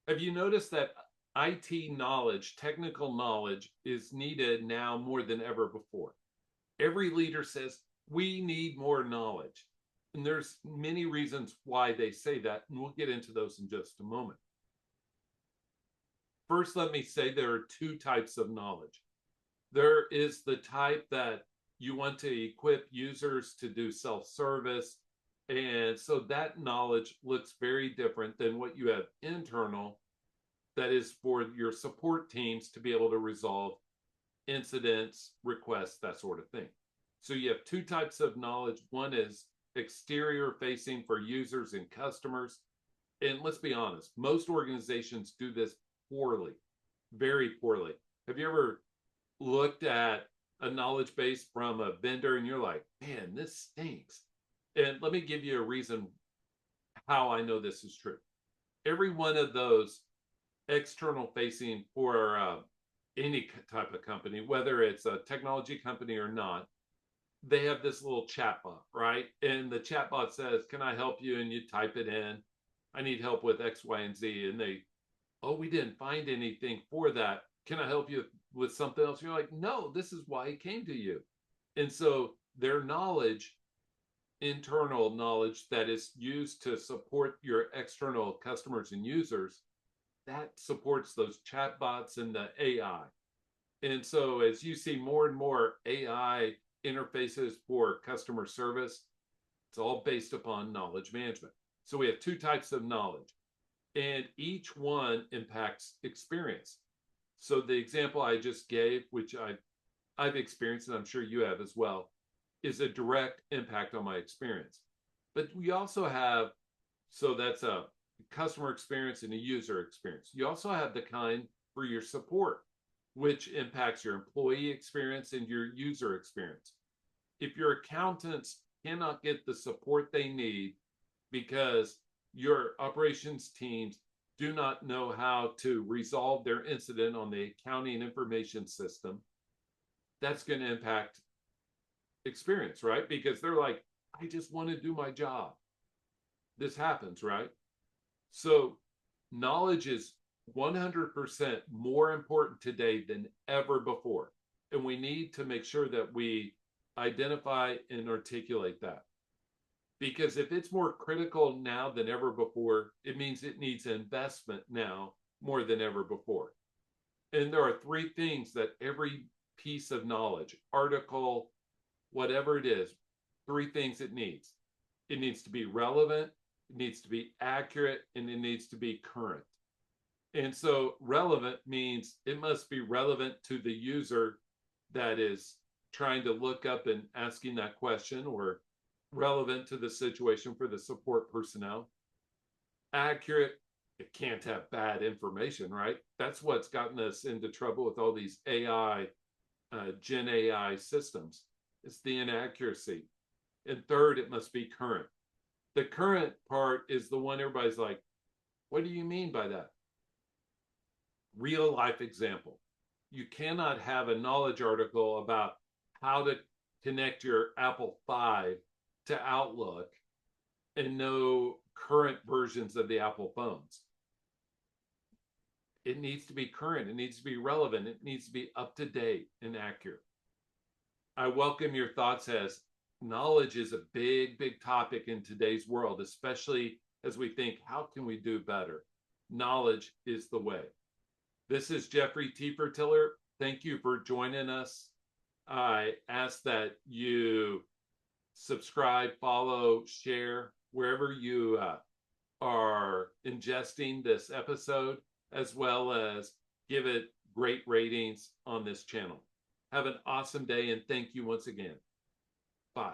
Have you noticed that IT knowledge, technical knowledge, is needed now more than ever before? Every leader says we need more knowledge. And there's many reasons why they say that, and we'll get into those in just a moment. First, let me say there are two types of knowledge. There is the type that you want to equip users to do self-service. And so that knowledge looks very different than what you have internal, that is for your support teams to be able to resolve incidents, requests, that sort of thing. So you have two types of knowledge. One is exterior facing for users and customers. And let's be honest, most organizations do this poorly, very poorly. Have you ever looked at a knowledge base from a vendor and you're like, man, this stinks? And let me give you a reason how I know this is true. Every one of those external facing for any type of company, whether it's a technology company or not, they have this little chatbot, right? And the chatbot says, can I help you? And you type it in. I need help with X, Y, and Z. And they, oh, we didn't find anything for that. Can I help you with something else? You're like, no, this is why it came to you. And so their knowledge, internal knowledge that is used to support your external customers and users, that supports those chatbots and the AI. And so as you see more and more AI interfaces for customer service, it's all based upon knowledge management. So we have two types of knowledge, and each one impacts experience. So the example I just gave, which I've experienced, and I'm sure you have as well, is a direct impact on my experience. But we also have, so that's a customer experience and a user experience. You also have the kind for your support, which impacts your employee experience and your user experience. If your accountants cannot get the support they need because your operations teams do not know how to resolve their incident on the accounting information system, that's going to impact experience, right? Because they're like, I just want to do my job. This happens, right? So knowledge is 100% more important today than ever before. And we need to make sure that we identify and articulate that. Because if it's more critical now than ever before, it means it needs investment now more than ever before. And there are three things that every piece of knowledge, article, whatever it is, three things it needs. It needs to be relevant, it needs to be accurate, and it needs to be current. And so relevant means it must be relevant to the user that is trying to look up and asking that question, or relevant to the situation for the support personnel. Accurate, it can't have bad information, right? That's what's gotten us into trouble with all these AI, Gen AI systems. It's the inaccuracy. And third, it must be current. The current part is the one everybody's like, what do you mean by that? Real life example. You cannot have a knowledge article about how to connect your Apple 5 to Outlook and know current versions of the Apple phones. It needs to be current, it needs to be relevant, it needs to be up to date and accurate. I welcome your thoughts, as knowledge is a big, big topic in today's world, especially as we think, how can we do better? Knowledge is the way. This is Jeffrey T. Fertiller. Thank you for joining us. I ask that you subscribe, follow, share wherever you are ingesting this episode, as well as give it great ratings on this channel. Have an awesome day, and thank you once again. Bye.